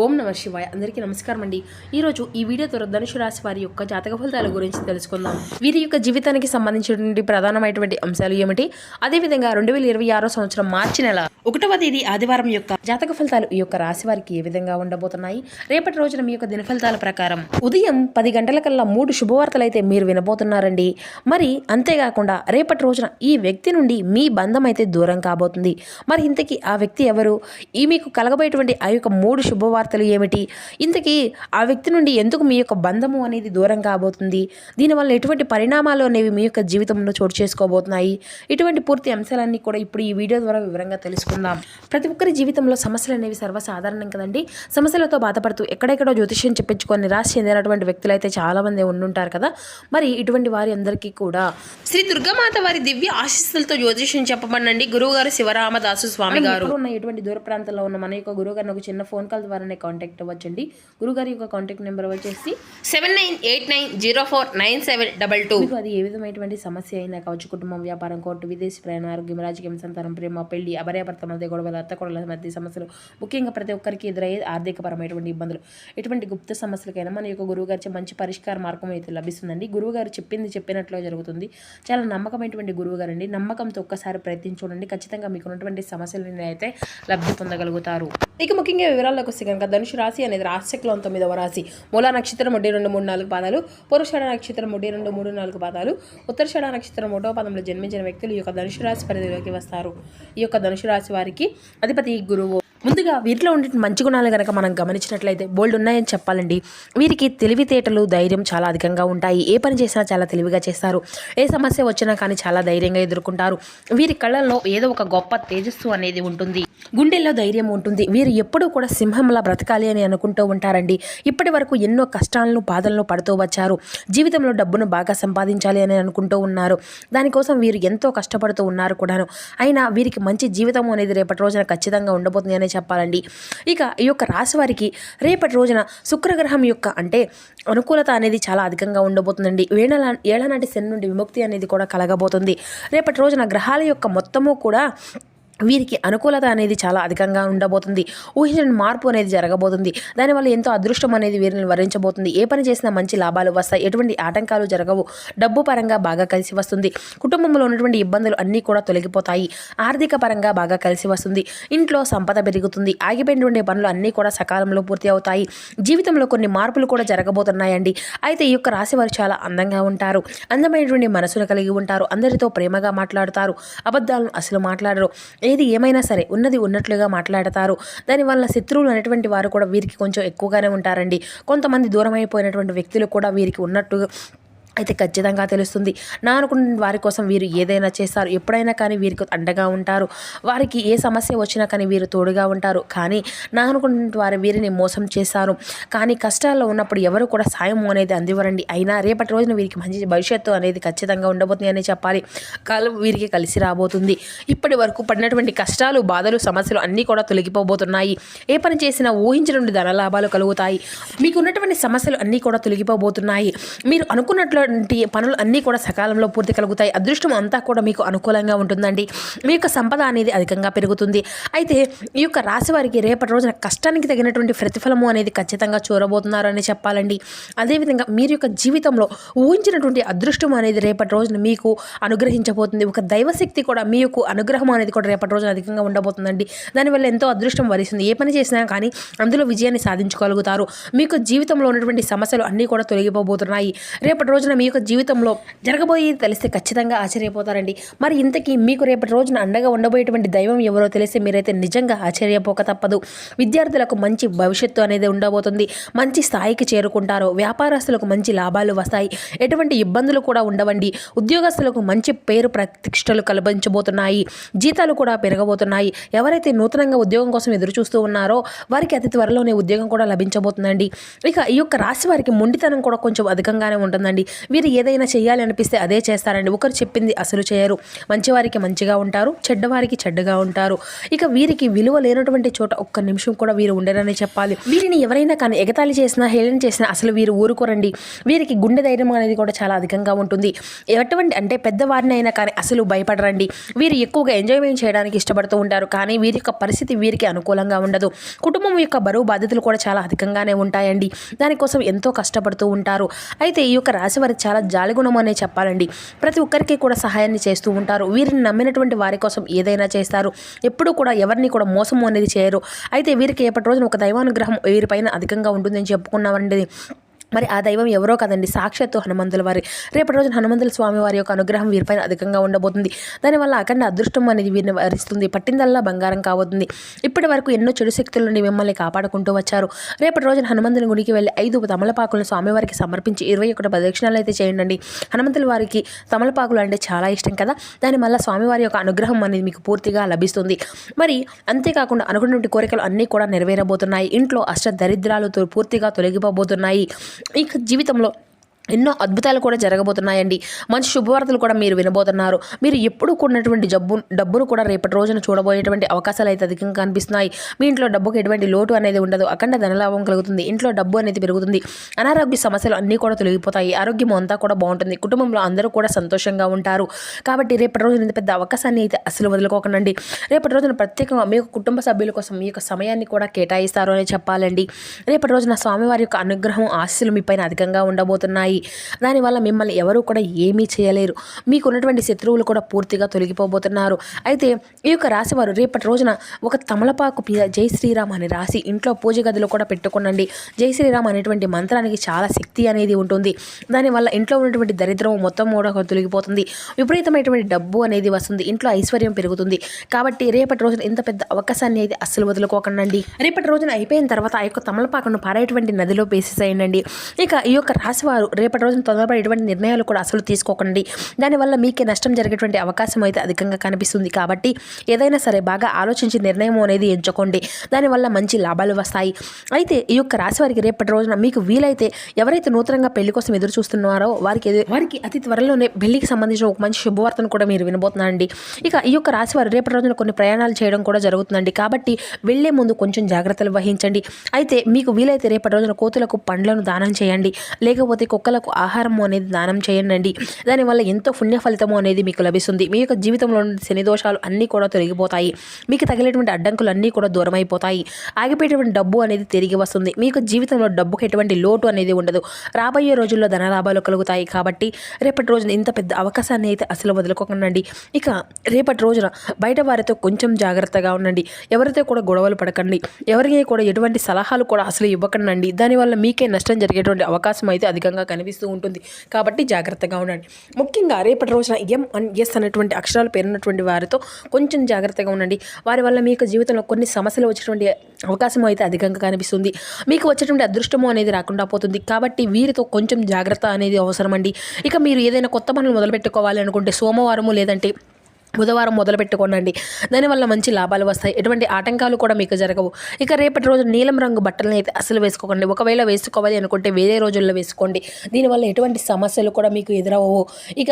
ఓం నమ శివాయ. అందరికీ నమస్కారం అండి. ఈరోజు ఈ వీడియో ద్వారా ధనుసు రాశి వారి యొక్క జాతక ఫలితాల గురించి తెలుసుకుందాం. వీరి యొక్క జీవితానికి సంబంధించినటువంటి ప్రధానమైనటువంటి అంశాలు ఏమిటి, అదేవిధంగా 2026 సంవత్సరం మార్చి నెల 1వ తేదీ ఆదివారం యొక్క జాతక ఫలితాలు ఈ యొక్క రాశి వారికి ఏ విధంగా ఉండబోతున్నాయి, రేపటి రోజున మీ యొక్క దిన ఫలితాల ప్రకారం ఉదయం 10 గంటలకల్లా 3 శుభవార్తలు అయితే మీరు వినబోతున్నారండి. మరి అంతేకాకుండా రేపటి రోజున ఈ వ్యక్తి నుండి మీ బంధం అయితే దూరం కాబోతుంది. మరి ఇంతకీ ఆ వ్యక్తి ఎవరు, ఈ మీకు కలగబోయేటువంటి ఆ యొక్క 3 శుభవార్తలు ఏమిటి, ఇంతకీ ఆ వ్యక్తి నుండి ఎందుకు మీ యొక్క బంధము అనేది దూరం కాబోతుంది, దీనివల్ల ఎటువంటి పరిణామాలు అనేవి మీ యొక్క జీవితంలో చోటు చేసుకోబోతున్నాయి, ఇటువంటి పూర్తి అంశాలన్నీ కూడా ఇప్పుడు ఈ వీడియో ద్వారా వివరంగా తెలుసుకుందాం. ప్రతి ఒక్కరి జీవితంలో సమస్యలు అనేవి సర్వసాధారణం కదండి. సమస్యలతో బాధపడుతూ ఎక్కడెక్కడో జ్యోతిష్యం చెప్పించుకొని నిరాశ చెందినటువంటి వ్యక్తులు అయితే చాలా మంది ఉండుంటారు కదా. మరి ఇటువంటి వారి అందరికీ కూడా శ్రీ దుర్గామాత వారి దివ్య ఆశీస్సులతో జ్యోతిష్యం చెప్పబడండి గురువు గారు శివరామదాసు స్వామి గారు. ఉన్న ఎటువంటి దూర ప్రాంతంలో ఉన్న మన యొక్క గురువు గారిని ఒక చిన్న ఫోన్ కాల్ ద్వారా కాంటాక్ట్ అవ్వచ్చండి. గురుగారి యొక్క కాంటాక్ట్ నెంబర్ వచ్చేసి 7989049722. మీకు అది ఏ విధమైనటువంటి సమస్య అయినా కావచ్చు, కుటుంబం, వ్యాపారం, కోర్టు, విదేశీ ప్రయాణం, ఆరోగ్యం, రాజకీయం, సంతానం, ప్రేమ, పెళ్లి, అభర్యాభర్త మధ్య గొడవలు, అత్తకొడల మధ్య సమస్యలు, ముఖ్యంగా ప్రతి ఒక్కరికి ఎదురయ్యే ఆర్థికపరమైనటువంటి ఇబ్బందులు, ఎటువంటి గుప్త సమస్యలకైనా మన యొక్క గురువు గారి మంచి పరిష్కార మార్గం అయితే లభిస్తుందండి. గురువు గారు చెప్పింది చెప్పినట్లు జరుగుతుంది. చాలా నమ్మకమైనటువంటి గురువు గారు అండి. నమ్మకంతో ఒక్కసారి ప్రయత్నించి చూడండి, ఖచ్చితంగా మీకు ఉన్నటువంటి సమస్యలను అయితే లబ్ధి పొందగలుగుతారు. ఇక ముఖ్యంగా వివరాల్లోకి వస్తే కనుక ధనుసు రాశి అనేది రాశిచక్రంలో 9వ రాశి. మూలా నక్షత్రం 1, 2, 3, 4 పాదాలు, పురుషాఢ నక్షత్రం 1, 2, 3, 4 పాదాలు, ఉత్తరాషాఢ నక్షత్రం 1వ పాదంలో జన్మించిన వ్యక్తులు ఈ యొక్క ధనుసు రాశి పరిధిలోకి వస్తారు. ఈ యొక్క ధనుసు రాశి వారికి అధిపతి గురువు. ముందుగా వీరిలో ఉండే మంచి గుణాలు కనుక మనం గమనించినట్లయితే బోల్డ్ ఉన్నాయని చెప్పాలండి. వీరికి తెలివితేటలు, ధైర్యం చాలా అధికంగా ఉంటాయి. ఏ పని చేసినా చాలా తెలివిగా చేస్తారు. ఏ సమస్య వచ్చినా కానీ చాలా ధైర్యంగా ఎదుర్కొంటారు. వీరి కళ్ళల్లో ఏదో ఒక గొప్ప తేజస్సు అనేది ఉంటుంది, గుండెల్లో ధైర్యం ఉంటుంది. వీరు ఎప్పుడూ కూడా సింహంలా బ్రతకాలి అని అనుకుంటూ ఉంటారండి. ఇప్పటి వరకు ఎన్నో కష్టాలను, బాధలను పడుతూ వచ్చారు. జీవితంలో డబ్బును బాగా సంపాదించాలి అని అనుకుంటూ ఉన్నారు. దానికోసం వీరు ఎంతో కష్టపడుతూ ఉన్నారు కూడాను. అయినా వీరికి మంచి జీవితం అనేది రేపటి రోజున ఖచ్చితంగా ఉండబోతుంది అనే చెప్పాలండి. ఇక ఈ యొక్క రాశి వారికి రేపటి రోజున శుక్రగ్రహం యొక్క అంటే అనుకూలత అనేది చాలా అధికంగా ఉండబోతుందండి. ఏళ్ళనాటి శని నుండి విముక్తి అనేది కూడా కలగబోతుంది. రేపటి రోజున గ్రహాల యొక్క మొత్తము కూడా వీరికి అనుకూలత అనేది చాలా అధికంగా ఉండబోతుంది. ఊహించిన మార్పు అనేది జరగబోతుంది. దానివల్ల ఎంతో అదృష్టం అనేది వీరిని వరించబోతుంది. ఏ పని చేసినా మంచి లాభాలు వస్తాయి. ఎటువంటి ఆటంకాలు జరగవు. డబ్బు పరంగా బాగా కలిసి వస్తుంది. కుటుంబంలో ఉన్నటువంటి ఇబ్బందులు అన్నీ కూడా తొలగిపోతాయి. ఆర్థిక పరంగా బాగా కలిసి వస్తుంది. ఇంట్లో సంపద పెరుగుతుంది. ఆగిపోయినటువంటి పనులు అన్నీ కూడా సకాలంలో పూర్తి అవుతాయి. జీవితంలో కొన్ని మార్పులు కూడా జరగబోతున్నాయండి. అయితే ఈ యొక్క రాశి వారు చాలా అందంగా ఉంటారు. అందమైనటువంటి మనసును కలిగి ఉంటారు. అందరితో ప్రేమగా మాట్లాడుతారు. అబద్ధాలను అసలు మాట్లాడరు. ఏది ఏమైనా సరే ఉన్నది ఉన్నట్లుగా మాట్లాడతారు. దానివల్ల శత్రువులు అనేటువంటి వారు కూడా వీరికి కొంచెం ఎక్కువగానే ఉంటారండి. కొంతమంది దూరం అయిపోయినటువంటి వ్యక్తులు కూడా వీరికి ఉన్నట్టు అయితే ఖచ్చితంగా తెలుస్తుంది. నా అనుకున్న వారి కోసం వీరు ఏదైనా చేస్తారు. ఎప్పుడైనా కానీ వీరికి అండగా ఉంటారు. వారికి ఏ సమస్య వచ్చినా కానీ వీరు తోడుగా ఉంటారు. కానీ నా అనుకున్న వారు వీరిని మోసం చేశారు. కానీ కష్టాల్లో ఉన్నప్పుడు ఎవరు కూడా సాయం అనేది అందివ్వరండి. అయినా రేపటి రోజున వీరికి మంచి భవిష్యత్తు అనేది ఖచ్చితంగా ఉండబోతుంది అని చెప్పాలి. కాలం వీరికి కలిసి రాబోతుంది. ఇప్పటి వరకు పడినటువంటి కష్టాలు, బాధలు, సమస్యలు అన్నీ కూడా తొలగిపోబోతున్నాయి. ఏ పని చేసినా ఊహించినటువంటి ధనలాభాలు కలుగుతాయి. మీకు ఉన్నటువంటి సమస్యలు అన్నీ కూడా తొలగిపోబోతున్నాయి. మీరు అనుకున్నట్లు పనులు అన్నీ కూడా సకాలంలో పూర్తి కలుగుతాయి. అదృష్టం అంతా కూడా మీకు అనుకూలంగా ఉంటుందండి. మీ యొక్క సంపద అనేది అధికంగా పెరుగుతుంది. అయితే ఈ యొక్క రాశి వారికి రేపటి రోజున కష్టానికి తగినటువంటి ప్రతిఫలము అనేది ఖచ్చితంగా చూరబోతున్నారు అని చెప్పాలండి. అదేవిధంగా మీరు యొక్క జీవితంలో ఊహించినటువంటి అదృష్టం అనేది రేపటి రోజున మీకు అనుగ్రహించబోతుంది. ఒక దైవశక్తి కూడా మీ యొక్క అనుగ్రహం అనేది కూడా రేపటి రోజున అధికంగా ఉండబోతుందండి. దానివల్ల ఎంతో అదృష్టం వరిస్తుంది. ఏ పని చేసినా కానీ అందులో విజయాన్ని సాధించుకోగలుగుతారు. మీకు జీవితంలో ఉన్నటువంటి సమస్యలు అన్నీ కూడా తొలగిపోబోతున్నాయి. రేపటి రోజున మీ యొక్క జీవితంలో జరగబోయేది తెలిస్తే ఖచ్చితంగా ఆశ్చర్యపోతారండి. మరి ఇంతకీ మీకు రేపటి రోజున అండగా ఉండబోయేటువంటి దైవం ఎవరో తెలిస్తే మీరైతే నిజంగా ఆశ్చర్యపోక తప్పదు. విద్యార్థులకు మంచి భవిష్యత్తు అనేది ఉండబోతుంది. మంచి స్థాయికి చేరుకుంటారు. వ్యాపారస్తులకు మంచి లాభాలు వస్తాయి. ఎటువంటి ఇబ్బందులు కూడా ఉండవండి. ఉద్యోగస్తులకు మంచి పేరు ప్రతిష్టలు కల్పించబోతున్నాయి. జీతాలు కూడా పెరగబోతున్నాయి. ఎవరైతే నూతనంగా ఉద్యోగం కోసం ఎదురు చూస్తూ ఉన్నారో వారికి అతి త్వరలోనే ఉద్యోగం కూడా లభించబోతుందండి. ఇక ఈ యొక్క రాశి వారికి మొండితనం కూడా కొంచెం అధికంగానే ఉంటుందండి. వీరు ఏదైనా చేయాలి అనిపిస్తే అదే చేస్తారండి. ఒకరు చెప్పింది అసలు చేయరు. మంచివారికి మంచిగా ఉంటారు, చెడ్డవారికి చెడ్డగా ఉంటారు. ఇక వీరికి విలువ లేనటువంటి చోట ఒక్క నిమిషం కూడా వీరు ఉండరని చెప్పాలి. వీరిని ఎవరైనా కానీ ఎగతాళి చేసినా, హేళన చేసినా అసలు వీరు ఊరుకోరండి. వీరికి గుండె ధైర్యం అనేది కూడా చాలా అధికంగా ఉంటుంది. ఎటువంటి అంటే పెద్దవారిని అయినా కానీ అసలు భయపడరండి. వీరు ఎక్కువగా ఎంజాయ్మెంట్ చేయడానికి ఇష్టపడుతూ ఉంటారు. కానీ వీరి యొక్క పరిస్థితి వీరికి అనుకూలంగా ఉండదు. కుటుంబం యొక్క బరువు బాధ్యతలు కూడా చాలా అధికంగానే ఉంటాయండి. దానికోసం ఎంతో కష్టపడుతూ ఉంటారు. అయితే ఈ యొక్క రాశి వారికి చాలా జాలిగుణం అనే చెప్పాలండి. ప్రతి ఒక్కరికి కూడా సహాయాన్ని చేస్తూ ఉంటారు. వీరిని నమ్మినటువంటి వారి కోసం ఏదైనా చేస్తారు. ఎప్పుడూ కూడా ఎవరిని కూడా మోసం అనేది చేయరు. అయితే వీరికి ఎప్పటి రోజున ఒక దైవానుగ్రహం వీరిపైన అధికంగా ఉంటుందని చెప్పుకున్నామండి. మరి ఆ దైవం ఎవరో కదండి, సాక్షాత్తు హనుమంతుల వారి. రేపటి రోజున హనుమంతుల స్వామి వారి యొక్క అనుగ్రహం వీరిపైన అధికంగా ఉండబోతుంది. దానివల్ల అఖండ అదృష్టం అనేది వీరిని వరిస్తుంది. పట్టిందల్లా బంగారం కావద్తుంది. ఇప్పటి వరకు ఎన్నో చెడు శక్తుల నుండి మిమ్మల్ని కాపాడుకుంటూ వచ్చారు. రేపటి రోజున హనుమంతుని గుడికి వెళ్ళి 5 తమలపాకులను స్వామివారికి సమర్పించి 21 ప్రదక్షిణాలు అయితే చేయండి. హనుమంతుల వారికి తమలపాకులు అంటే చాలా ఇష్టం కదా. దానివల్ల స్వామివారి యొక్క అనుగ్రహం అనేది మీకు పూర్తిగా లభిస్తుంది. మరి అంతేకాకుండా అనుకున్నటువంటి కోరికలు అన్నీ కూడా నెరవేరబోతున్నాయి. ఇంట్లో అష్టదరిద్రాలతో పూర్తిగా తొలగిపోబోతున్నాయి. ఇక జీవితంలో ఎన్నో అద్భుతాలు కూడా జరగబోతున్నాయండి. మంచి శుభవార్తలు కూడా మీరు వినబోతున్నారు. మీరు ఎప్పుడు కూడినటువంటి డబ్బును కూడా రేపటి రోజున చూడబోయేటువంటి అవకాశాలు అయితే అధికంగా కనిపిస్తున్నాయి. మీ ఇంట్లో డబ్బుకు ఎటువంటి లోటు అనేది ఉండదు. అఖండ ధనలాభం కలుగుతుంది. ఇంట్లో డబ్బు అనేది పెరుగుతుంది. అనారోగ్య సమస్యలు అన్నీ కూడా తొలగిపోతాయి. ఆరోగ్యం అంతా కూడా బాగుంటుంది. కుటుంబంలో అందరూ కూడా సంతోషంగా ఉంటారు. కాబట్టి రేపటి రోజున ఇంత పెద్ద అవకాశాన్ని అయితే అసలు వదులుకోకండి. రేపటి రోజున ప్రత్యేకంగా మీ యొక్క కుటుంబ సభ్యుల కోసం మీ యొక్క సమయాన్ని కూడా కేటాయిస్తారు అని చెప్పాలండి. రేపటి రోజున స్వామివారి యొక్క అనుగ్రహం ఆశీస్సులు మీ పైన అధికంగా ఉండబోతున్నాయి. దానివల్ల మిమ్మల్ని ఎవరూ కూడా ఏమీ చేయలేరు. మీకున్నటువంటి శత్రువులు కూడా పూర్తిగా తొలగిపోబోతున్నారు. అయితే ఈ యొక్క రాశివారు రేపటి రోజున ఒక తమలపాకు మీద జై శ్రీరామ్ అని రాసి ఇంట్లో పూజ గదిలో కూడా పెట్టుకోనండి. జై శ్రీరామ్ అనేటువంటి మంత్రానికి చాలా శక్తి అనేది ఉంటుంది. దానివల్ల ఇంట్లో ఉన్నటువంటి దరిద్రం మొత్తం కూడా తొలగిపోతుంది. విపరీతమైనటువంటి డబ్బు అనేది వస్తుంది. ఇంట్లో ఐశ్వర్యం పెరుగుతుంది. కాబట్టి రేపటి రోజున ఇంత పెద్ద అవకాశాన్ని అయితే అస్సలు వదులుకోకండి. రేపటి రోజున అయిపోయిన తర్వాత ఆ యొక్క తమలపాకును పారేటువంటి నదిలో వేసేసేయండి. ఇక ఈ యొక్క రాశివారు రేపటి రోజున తొందరపడి ఎటువంటి నిర్ణయాలు కూడా అసలు తీసుకోకండి. దానివల్ల మీకే నష్టం జరిగేటువంటి అవకాశం అయితే అధికంగా కనిపిస్తుంది. కాబట్టి ఏదైనా సరే బాగా ఆలోచించి నిర్ణయం అనేది ఎంచుకోండి. దానివల్ల మంచి లాభాలు వస్తాయి. అయితే ఈ యొక్క రాశి వారికి రేపటి రోజున మీకు వీలైతే ఎవరైతే నూతనంగా పెళ్లి కోసం ఎదురు చూస్తున్నారో వారికి అతి త్వరలోనే పెళ్లికి సంబంధించిన ఒక మంచి శుభవార్తను కూడా మీరు వినబోతున్నారండి. ఇక ఈ యొక్క రాశి వారు రేపటి రోజున కొన్ని ప్రయాణాలు చేయడం కూడా జరుగుతుందండి. కాబట్టి వెళ్లే ముందు కొంచెం జాగ్రత్తలు వహించండి. అయితే మీకు వీలైతే రేపటి రోజున కోతులకు పండ్లను దానం చేయండి. లేకపోతే కుక్కలకు ఆహారం అనేది దానం చేయండి. దానివల్ల ఎంతో పుణ్య ఫలితము అనేది మీకు లభిస్తుంది. మీ యొక్క జీవితంలో శని దోషాలు అన్నీ కూడా తొలగిపోతాయి. మీకు తగిలేటువంటి అడ్డంకులు అన్నీ కూడా దూరం అయిపోతాయి. ఆగిపోయేటువంటి డబ్బు అనేది తిరిగి వస్తుంది. మీ యొక్క జీవితంలో డబ్బుకి ఎటువంటి లోటు అనేది ఉండదు. రాబోయే రోజుల్లో ధనలాభాలు కలుగుతాయి. కాబట్టి రేపటి రోజున ఇంత పెద్ద అవకాశాన్ని అయితే అసలు వదులుకోకండి. ఇక రేపటి రోజున బయట వారితో కొంచెం జాగ్రత్తగా ఉండండి. ఎవరితో కూడా గొడవలు పడకండి. ఎవరికి కూడా ఎటువంటి సలహాలు కూడా అసలు ఇవ్వకండి. దానివల్ల మీకే నష్టం జరిగేటువంటి అవకాశం అయితే అధికంగా కనిపిస్తూ ఉంటుంది. కాబట్టి జాగ్రత్తగా ఉండండి. ముఖ్యంగా రేపటి రోజున MNS అనేటువంటి అక్షరాలు పేరున్నటువంటి వారితో కొంచెం జాగ్రత్తగా ఉండండి. వారి వల్ల మీకు జీవితంలో కొన్ని సమస్యలు వచ్చేటువంటి అవకాశం అయితే అధికంగా కనిపిస్తుంది. మీకు వచ్చేటువంటి అదృష్టము అనేది రాకుండా పోతుంది. కాబట్టి వీరితో కొంచెం జాగ్రత్త అనేది అవసరమండి. ఇక మీరు ఏదైనా కొత్త పనులు మొదలు పెట్టుకోవాలి అనుకుంటే సోమవారము లేదంటే బుధవారం మొదలు పెట్టుకోండి. దానివల్ల మంచి లాభాలు వస్తాయి. ఎటువంటి ఆటంకాలు కూడా మీకు జరగవు. ఇక రేపటి రోజు నీలం రంగు బట్టలను అయితే అసలు వేసుకోకండి. ఒకవేళ వేసుకోవాలి అనుకుంటే వేరే రోజుల్లో వేసుకోండి. దీనివల్ల ఎటువంటి సమస్యలు కూడా మీకు ఎదురవ్వవు. ఇక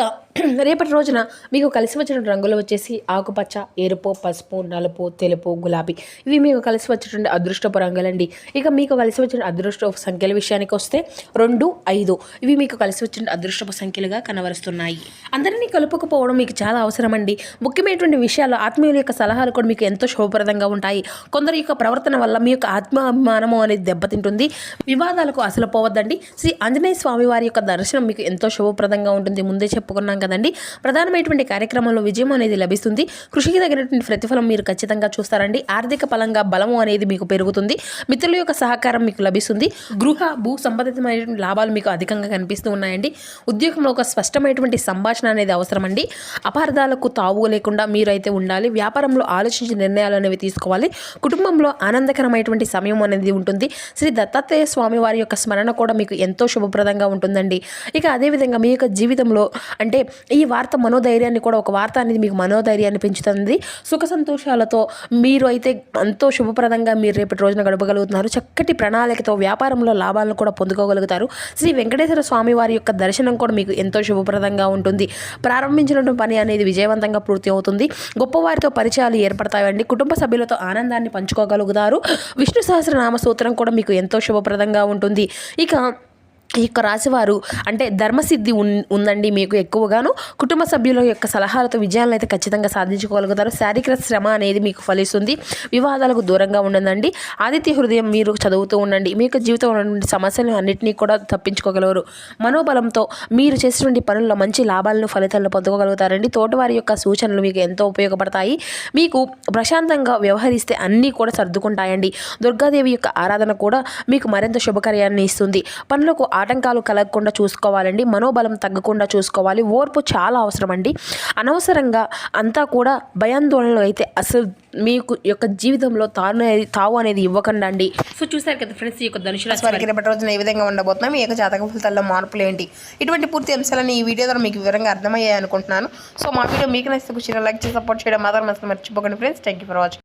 రేపటి రోజున మీకు కలిసి వచ్చిన రంగులు వచ్చేసి ఆకుపచ్చ, ఎరుపు, పసుపు, నలుపు, తెలుపు, గులాబీ. ఇవి మీకు కలిసి వచ్చేటువంటి అదృష్టపు రంగులండి. ఇక మీకు కలిసి వచ్చిన అదృష్టపు సంఖ్యల విషయానికి వస్తే 2, 5 ఇవి మీకు కలిసి వచ్చిన అదృష్టపు సంఖ్యలుగా కనబరుస్తున్నాయి. అందరినీ కలుపుకుపోవడం మీకు చాలా అవసరం అండి. ముఖ్యమైనటువంటి విషయాల్లో ఆత్మీయుల యొక్క సలహాలు కూడా మీకు ఎంతో శుభప్రదంగా ఉంటాయి. కొందరి యొక్క ప్రవర్తన వల్ల మీ యొక్క ఆత్మాభిమానము అనేది దెబ్బతింటుంది. వివాదాలకు అసలు పోవద్దండి. శ్రీ ఆంజనేయ స్వామి వారి యొక్క దర్శనం మీకు ఎంతో శుభప్రదంగా ఉంటుంది. ముందే చెప్పుకున్నాం కదండి. ప్రధానమైనటువంటి కార్యక్రమంలో విజయం అనేది లభిస్తుంది. కృషికి తగినటువంటి ప్రతిఫలం మీరు ఖచ్చితంగా చూస్తారండి. ఆర్థిక పరంగా బలము అనేది మీకు పెరుగుతుంది. మిత్రుల యొక్క సహకారం మీకు లభిస్తుంది. గృహ భూ సంబంధితమైనటువంటి లాభాలు మీకు అధికంగా కనిపిస్తూ ఉన్నాయండి. ఉద్యోగంలో ఒక స్పష్టమైనటువంటి సంభాషణ అనేది అవసరమండి. అపార్థాలకు తావు లేకుండా మీరైతే ఉండాలి. వ్యాపారంలో ఆలోచించి నిర్ణయాలు అనేవి తీసుకోవాలి. కుటుంబంలో ఆనందకరమైనటువంటి సమయం అనేది ఉంటుంది. శ్రీ దత్తాత్రేయ స్వామి వారి యొక్క స్మరణ కూడా మీకు ఎంతో శుభప్రదంగా ఉంటుందండి. ఇక అదేవిధంగా మీ యొక్క జీవితంలో అంటే ఈ వార్త మనోధైర్యాన్ని కూడా ఒక వార్త అనేది మీకు మనోధైర్యాన్ని పెంచుతుంది. సుఖ సంతోషాలతో మీరు అయితే ఎంతో శుభప్రదంగా మీరు రేపటి రోజున గడపగలుగుతున్నారు. చక్కటి ప్రణాళికతో వ్యాపారంలో లాభాలను కూడా పొందుకోగలుగుతారు. శ్రీ వెంకటేశ్వర స్వామి వారి యొక్క దర్శనం కూడా మీకు ఎంతో శుభప్రదంగా ఉంటుంది. ప్రారంభించినటువంటి పని అనేది విజయవంతంగా పూర్తి అవుతుంది. గొప్పవారితో పరిచయాలు ఏర్పడతాయండి. కుటుంబ సభ్యులతో ఆనందాన్ని పంచుకోగలుగుతారు. విష్ణు సహస్రనామ స్తోత్రం కూడా మీకు ఎంతో శుభప్రదంగా ఉంటుంది. ఇక ఈ యొక్క రాశివారు అంటే ధర్మసిద్ధి ఉందండి మీకు ఎక్కువగాను. కుటుంబ సభ్యుల యొక్క సలహాలతో విజయాలను అయితే ఖచ్చితంగా సాధించుకోగలుగుతారు. శారీరక శ్రమ అనేది మీకు ఫలిస్తుంది. వివాదాలకు దూరంగా ఉండండి. ఆదిత్య హృదయం మీరు చదువుతూ ఉండండి. మీ యొక్క జీవితంలో ఉన్నటువంటి సమస్యలను అన్నింటినీ కూడా తప్పించుకోగలరు. మనోబలంతో మీరు చేసినటువంటి పనుల్లో మంచి లాభాలను ఫలితాలను పొందుకోగలుగుతారండి. తోటివారి యొక్క సూచనలు మీకు ఎంతో ఉపయోగపడతాయి. మీకు ప్రశాంతంగా వ్యవహరిస్తే అన్నీ కూడా సర్దుకుంటాయండి. దుర్గాదేవి యొక్క ఆరాధన కూడా మీకు మరింత శుభకార్యాన్ని ఇస్తుంది. పనులకు ఆటంకాలు కలగకుండా చూసుకోవాలండి. మనోబలం తగ్గకుండా చూసుకోవాలి. ఓర్పు చాలా అవసరం అండి. అనవసరంగా అంతా కూడా భయాందోళనలు అయితే అసలు మీకు యొక్క జీవితంలో తావు అనేది ఇవ్వకండి అండి. సో చూసారు కదా ఫ్రెండ్స్, ఈ యొక్క ధనుసు రాశి వారికి రేపటి రోజున ఏ విధంగా ఉండబోతున్నాం, మీ యొక్క జాతక ఫలితాల్లో మార్పులు ఏంటి, ఇటువంటి పూర్తి అంశాలను ఈ వీడియో ద్వారా మీకు వివరంగా అర్థమయ్యాయి అనుకుంటున్నాను. సో మా వీడియో మీకు నచ్చితే లైక్ చేసి సపోర్ట్ చేయడం మాత్రం మర్చిపోకండి friends. Thank you for watching.